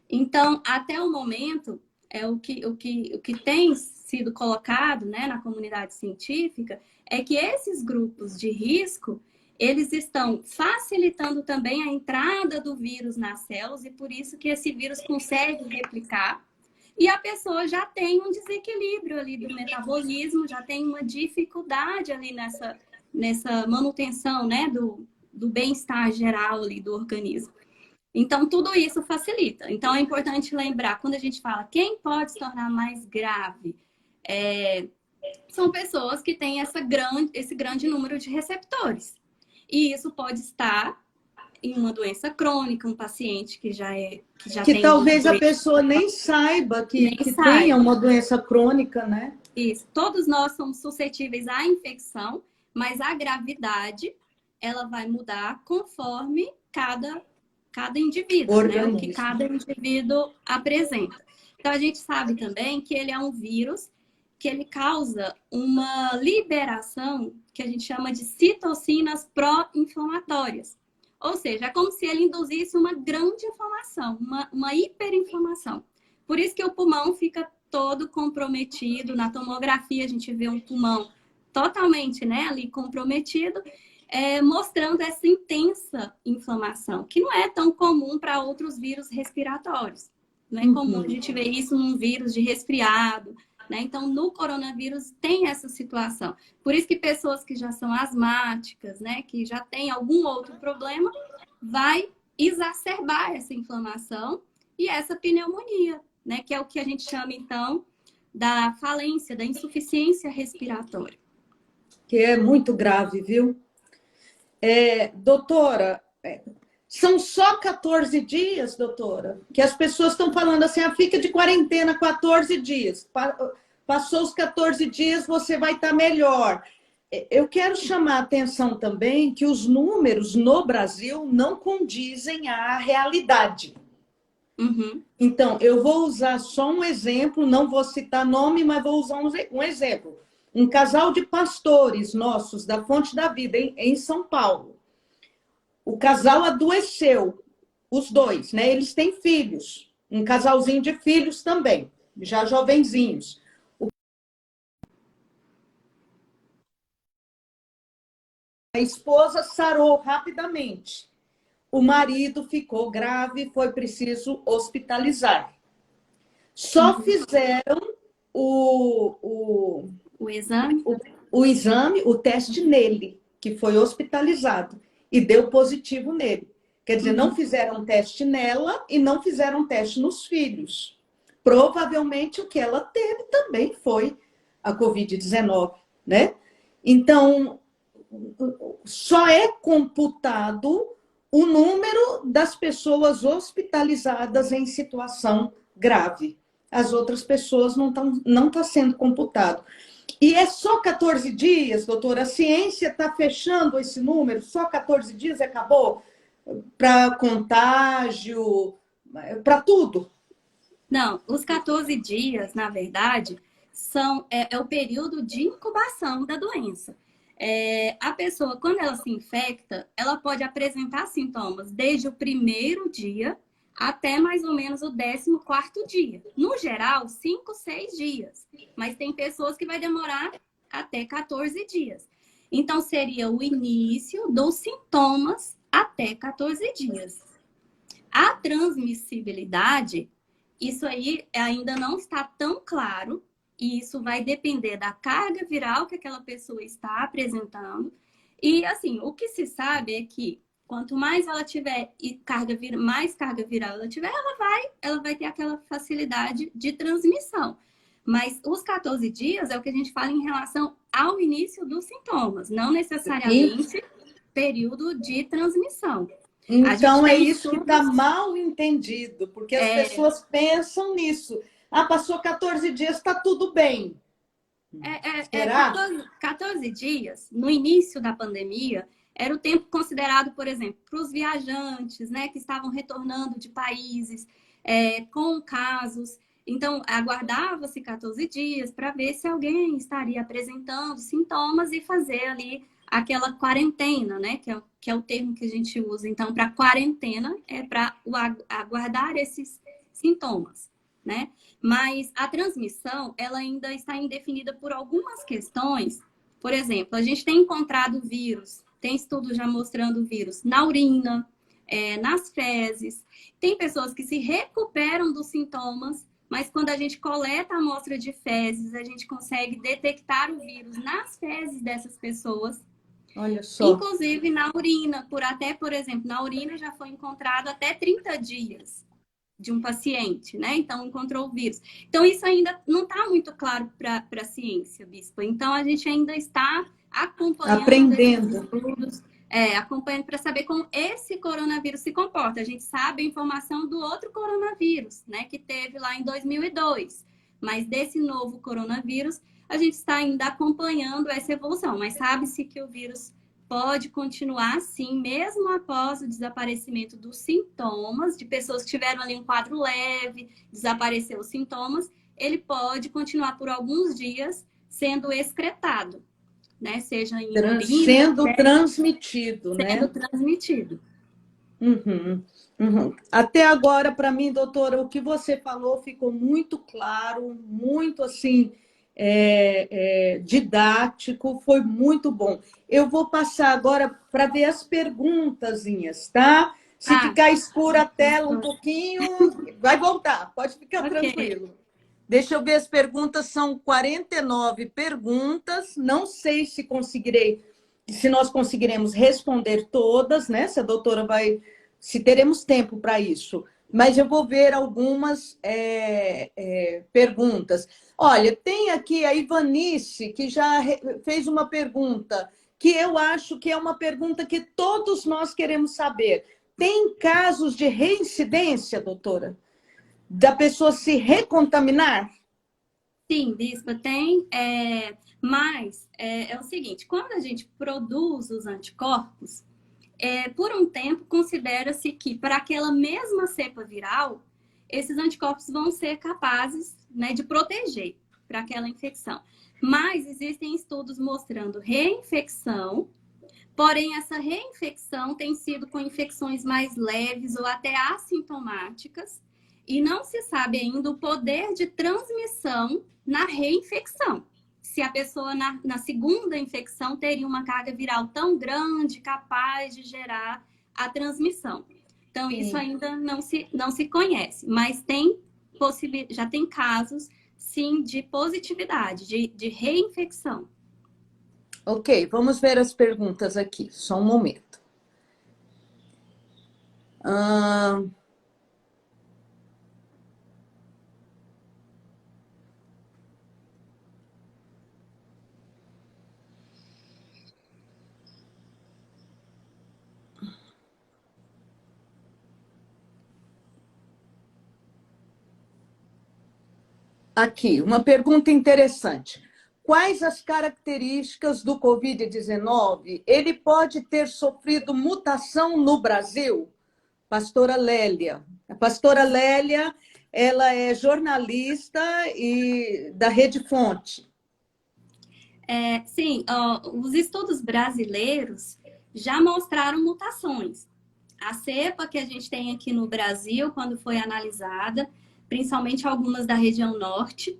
Então, até o momento, o que tem sido colocado, né, na comunidade científica é que esses grupos de risco, eles estão facilitando também a entrada do vírus nas células e por isso que esse vírus consegue replicar. E a pessoa já tem um desequilíbrio ali do metabolismo, já tem uma dificuldade ali nessa manutenção, né, do bem-estar geral ali do organismo. Então, tudo isso facilita. Então, é importante lembrar, quando a gente fala quem pode se tornar mais grave, são pessoas que têm esse grande número de receptores. E isso pode estar em uma doença crônica, um paciente que já tem talvez a pessoa nem saiba que tenha uma doença crônica, né? Isso. Todos nós somos suscetíveis à infecção, mas a gravidade, ela vai mudar conforme cada indivíduo, né? O que cada indivíduo apresenta. Então, a gente sabe também que ele é um vírus que ele causa uma liberação que a gente chama de citocinas pró-inflamatórias. Ou seja, é como se ele induzisse uma grande inflamação, uma hiperinflamação. Por isso que o pulmão fica todo comprometido. Na tomografia a gente vê um pulmão totalmente, né, ali comprometido, mostrando essa intensa inflamação, que não é tão comum para outros vírus respiratórios. Não é comum a gente ver isso num vírus de resfriado, né? Então, no coronavírus tem essa situação. Por isso que pessoas que já são asmáticas, né, que já têm algum outro problema, vai exacerbar essa inflamação e essa pneumonia, né, que é o que a gente chama, então, da falência, da insuficiência respiratória. Que é muito grave, viu? Doutora, são só 14 dias, doutora, que as pessoas estão falando assim, fica de quarentena 14 dias. Passou os 14 dias, você vai estar melhor. Eu quero chamar a atenção também que os números no Brasil não condizem à realidade. Uhum. Então, eu vou usar só um exemplo, não vou citar nome, mas vou usar um exemplo. Um casal de pastores nossos da Fonte da Vida, em São Paulo. O casal adoeceu, os dois, né? Eles têm filhos, um casalzinho de filhos também, já jovenzinhos. A esposa sarou rapidamente. O marido ficou grave, foi preciso hospitalizar. Só fizeram o exame? O exame, o teste nele, que foi hospitalizado, e deu positivo nele. Quer dizer, não fizeram teste nela e não fizeram teste nos filhos. Provavelmente o que ela teve também foi a Covid-19, né? Então, só é computado o número das pessoas hospitalizadas em situação grave. As outras pessoas não está sendo computado. E é só 14 dias, doutora? A ciência está fechando esse número? Só 14 dias e acabou? Para contágio, para tudo? Não, os 14 dias, na verdade, é o período de incubação da doença. A pessoa, quando ela se infecta, ela pode apresentar sintomas desde o primeiro dia até mais ou menos o 14º dia. No geral, 5, 6 dias. Mas tem pessoas que vai demorar até 14 dias. Então, seria o início dos sintomas até 14 dias. A transmissibilidade, isso aí ainda não está tão claro, e isso vai depender da carga viral que aquela pessoa está apresentando. E, assim, o que se sabe é que quanto mais ela tiver mais carga viral ela tiver, ela vai ter aquela facilidade de transmissão. Mas os 14 dias é o que a gente fala em relação ao início dos sintomas, não necessariamente período de transmissão. Então é isso que está mal entendido, porque as pessoas pensam nisso. Passou 14 dias, está tudo bem. 14 dias, no início da pandemia, era o tempo considerado, por exemplo, para os viajantes, né, que estavam retornando de países com casos. Então, aguardava-se 14 dias para ver se alguém estaria apresentando sintomas e fazer ali aquela quarentena, né, que é o termo que a gente usa. Então, para quarentena é para aguardar esses sintomas, né? Mas a transmissão, ela ainda está indefinida por algumas questões. Por exemplo, a gente tem encontrado vírus, tem estudos já mostrando vírus na urina, nas fezes. Tem pessoas que se recuperam dos sintomas, mas quando a gente coleta a amostra de fezes, a gente consegue detectar o vírus nas fezes dessas pessoas. Olha só. Inclusive na urina, por exemplo, na urina já foi encontrado até 30 dias de um paciente, né? Então, encontrou o vírus. Então, isso ainda não está muito claro para a ciência, Bispa. Então, a gente ainda está acompanhando aprendendo esses estudos, acompanhando para saber como esse coronavírus se comporta. A gente sabe a informação do outro coronavírus, né? Que teve lá em 2002. Mas desse novo coronavírus, a gente está ainda acompanhando essa evolução. Mas sabe-se que o vírus pode continuar assim, mesmo após o desaparecimento dos sintomas, de pessoas que tiveram ali um quadro leve, desapareceu os sintomas, ele pode continuar por alguns dias sendo excretado, né? Seja em urina, Sendo transmitido, sendo né? transmitido. Uhum, uhum. Até agora, para mim, doutora, o que você falou ficou muito claro, muito assim, didático, foi muito bom. Eu vou passar agora para ver as perguntazinhas, tá? Se Ah, ficar escura a tela um pouquinho, vai voltar, pode ficar ok. tranquilo. Deixa eu ver as perguntas, são 49 perguntas. Não sei se conseguirei, se nós conseguiremos responder todas, né? Se a doutora vai, se teremos tempo para isso. Mas eu vou ver algumas perguntas. Olha, tem aqui a Ivanice, que já fez uma pergunta, que eu acho que é uma pergunta que todos nós queremos saber. Tem casos de reincidência, doutora? Da pessoa se recontaminar? Sim, bispa, tem. Mas é o seguinte: quando a gente produz os anticorpos, por um tempo considera-se que para aquela mesma cepa viral, esses anticorpos vão ser capazes, né, de proteger para aquela infecção. Mas existem estudos mostrando reinfecção, porém essa reinfecção tem sido com infecções mais leves ou até assintomáticas, e não se sabe ainda o poder de transmissão na reinfecção. Se a pessoa na segunda infecção teria uma carga viral tão grande, capaz de gerar a transmissão. Então, isso ainda não se conhece, mas já tem casos, sim, de positividade, de reinfecção. Ok, vamos ver as perguntas aqui, só um momento. Aqui, uma pergunta interessante. Quais as características do Covid-19? Ele pode ter sofrido mutação no Brasil? Pastora Lélia. A pastora Lélia, ela é jornalista e da Rede Fonte. Sim, os estudos brasileiros já mostraram mutações. A cepa que a gente tem aqui no Brasil, quando foi analisada, principalmente algumas da região norte,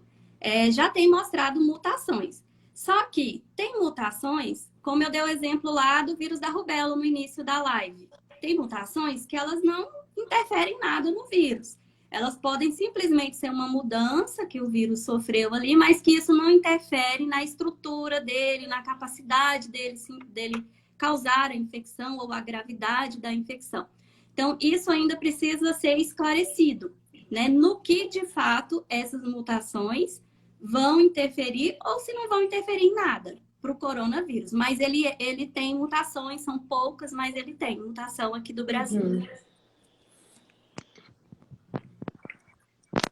já tem mostrado mutações. Só que tem mutações, como eu dei o exemplo lá do vírus da rubéola no início da live. Tem mutações que elas não interferem nada no vírus. Elas podem simplesmente ser uma mudança que o vírus sofreu ali, mas que isso não interfere na estrutura dele, na capacidade dele causar a infecção ou a gravidade da infecção. Então, isso ainda precisa ser esclarecido, né? No que, de fato, essas mutações vão interferir ou se não vão interferir em nada para o coronavírus. Mas ele tem mutações, são poucas, mas ele tem mutação aqui do Brasil.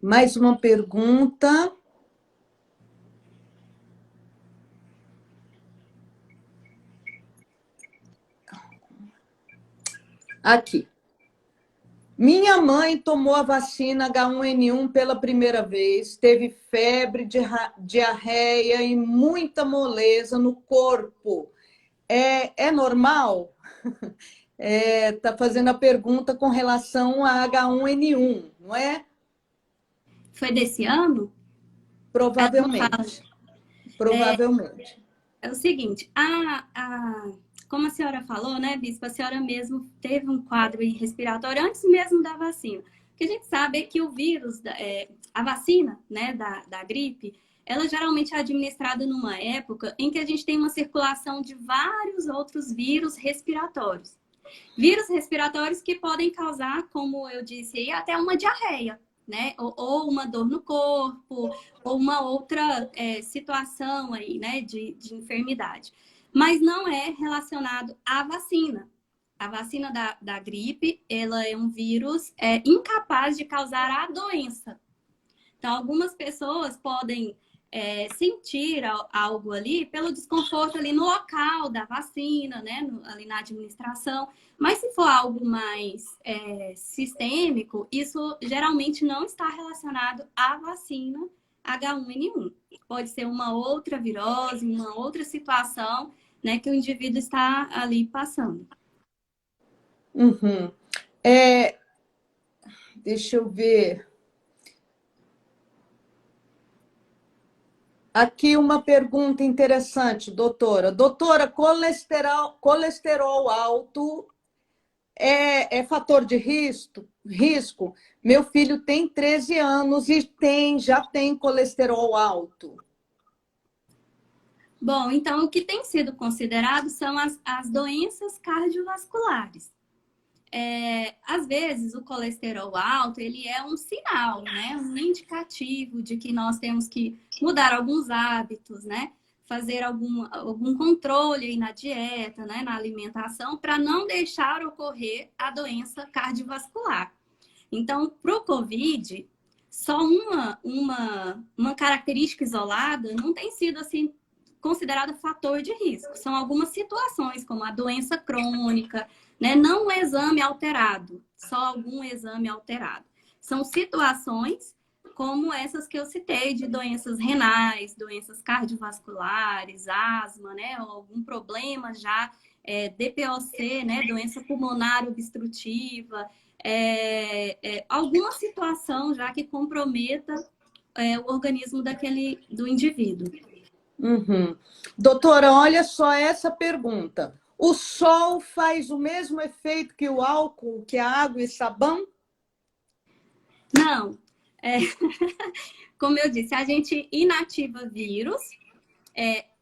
Mais uma pergunta. Aqui. Minha mãe tomou a vacina H1N1 pela primeira vez, teve febre, diarreia e muita moleza no corpo. É normal? Tá fazendo a pergunta com relação a H1N1, não é? Foi desse ano? Ela não fala. Provavelmente. Provavelmente. É o seguinte, como a senhora falou, né, Bispo, a senhora mesmo teve um quadro respiratório antes mesmo da vacina. O que a gente sabe é que o vírus, a vacina, né, da gripe, ela geralmente é administrada numa época em que a gente tem uma circulação de vários outros vírus respiratórios. Vírus respiratórios que podem causar, como eu disse aí, até uma diarreia, né? Ou uma dor no corpo, ou uma outra situação aí, né, de enfermidade. Mas não é relacionado à vacina. A vacina da gripe, ela é um vírus incapaz de causar a doença. Então, algumas pessoas podem sentir algo ali pelo desconforto ali no local da vacina, né? Ali na administração. Mas se for algo mais sistêmico, isso geralmente não está relacionado à vacina H1N1. Pode ser uma outra virose, uma outra situação, né, que o indivíduo está ali passando. Uhum. Deixa eu ver. Aqui uma pergunta interessante, doutora. Doutora, colesterol alto é fator de risco? Meu filho tem 13 anos e já tem colesterol alto. Bom, então o que tem sido considerado são as doenças cardiovasculares. Às vezes o colesterol alto ele é um sinal, né? Um indicativo de que nós temos que mudar alguns hábitos, né? Fazer algum controle aí na dieta, né? Na alimentação, para não deixar ocorrer a doença cardiovascular. Então, para o COVID, só uma característica isolada não tem sido assim considerada fator de risco. São algumas situações, como a doença crônica, né? Não um exame alterado, só algum exame alterado. São situações como essas que eu citei, de doenças renais, doenças cardiovasculares, asma, né? Ou algum problema já, DPOC, né? Doença pulmonar obstrutiva, alguma situação já que comprometa o organismo do indivíduo. Uhum. Doutora, olha só essa pergunta. O sol faz o mesmo efeito que o álcool, que a água e sabão? Não. Como eu disse, a gente inativa vírus,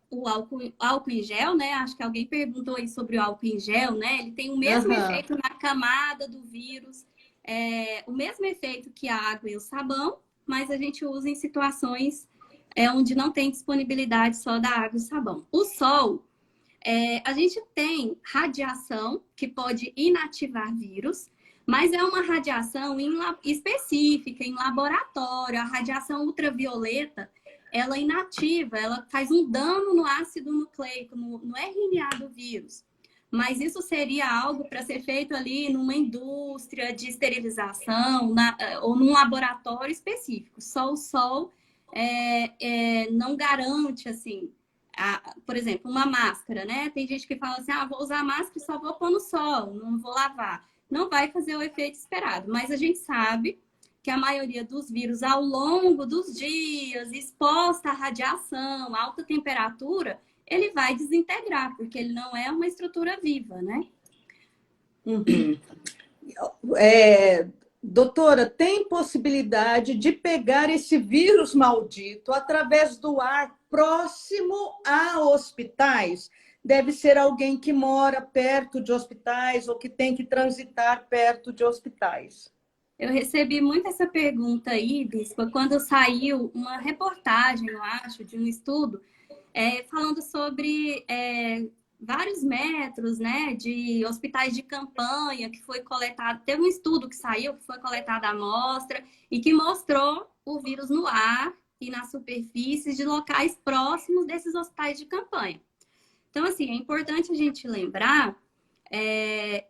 o álcool em gel, né? Acho que alguém perguntou aí sobre o álcool em gel, né? Ele tem o mesmo efeito na camada do vírus, o mesmo efeito que a água e o sabão, mas a gente usa em situações onde não tem disponibilidade só da água e sabão. O sol, a gente tem radiação que pode inativar vírus, mas é uma radiação específica, em laboratório. A radiação ultravioleta, ela inativa, ela faz um dano no ácido nucleico, no RNA do vírus. Mas isso seria algo para ser feito ali numa indústria de esterilização ou num laboratório específico. Só o sol não garante, assim, por exemplo, uma máscara, né? Tem gente que fala assim, vou usar máscara e só vou pôr no sol, não vou lavar. Não vai fazer o efeito esperado, mas a gente sabe que a maioria dos vírus, ao longo dos dias, exposta à radiação, alta temperatura, ele vai desintegrar, porque ele não é uma estrutura viva, né? Uhum. Doutora, tem possibilidade de pegar esse vírus maldito através do ar próximo a hospitais? Deve ser alguém que mora perto de hospitais ou que tem que transitar perto de hospitais. Eu recebi muito essa pergunta aí, Bispa, quando saiu uma reportagem, eu acho, de um estudo falando sobre vários metros, né, de hospitais de campanha que foi coletado. Teve um estudo que saiu, que foi coletada a amostra e que mostrou o vírus no ar e nas superfícies de locais próximos desses hospitais de campanha. Então, assim, é importante a gente lembrar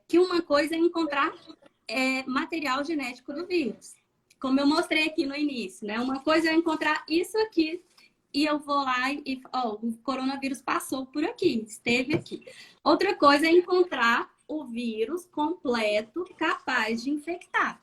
que uma coisa é encontrar material genético do vírus. Como eu mostrei aqui no início, né? Uma coisa é encontrar isso aqui e eu vou lá e o coronavírus passou por aqui, esteve aqui. Outra coisa é encontrar o vírus completo, capaz de infectar.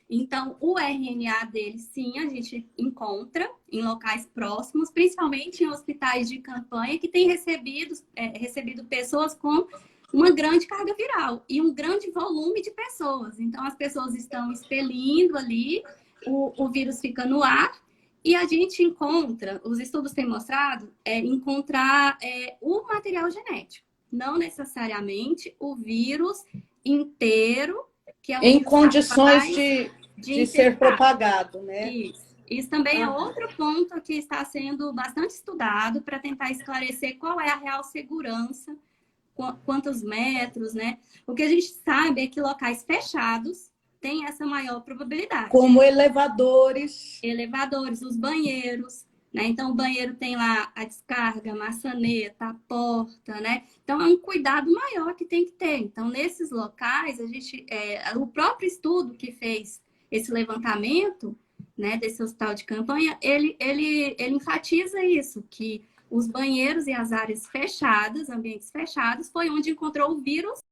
Então, o RNA dele, sim, a gente encontra em locais próximos, principalmente em hospitais de campanha que têm recebido pessoas com uma grande carga viral e um grande volume de pessoas. Então, as pessoas estão expelindo ali, o vírus fica no ar e a gente encontra, os estudos têm mostrado, encontrar o material genético, não necessariamente o vírus inteiro, que é o em vírus condições de ser infectar. propagado, né? Isso também é outro ponto que está sendo bastante estudado para tentar esclarecer qual é a real segurança, quantos metros, né? O que a gente sabe é que locais fechados têm essa maior probabilidade. Como elevadores. Elevadores, os banheiros, né? Então, o banheiro tem lá a descarga, a maçaneta, a porta, né? Então, é um cuidado maior que tem que ter. Então, nesses locais, o próprio estudo que fez esse levantamento né, desse hospital de campanha, ele enfatiza isso, que os banheiros e as áreas fechadas, ambientes fechados, foi onde encontrou o vírus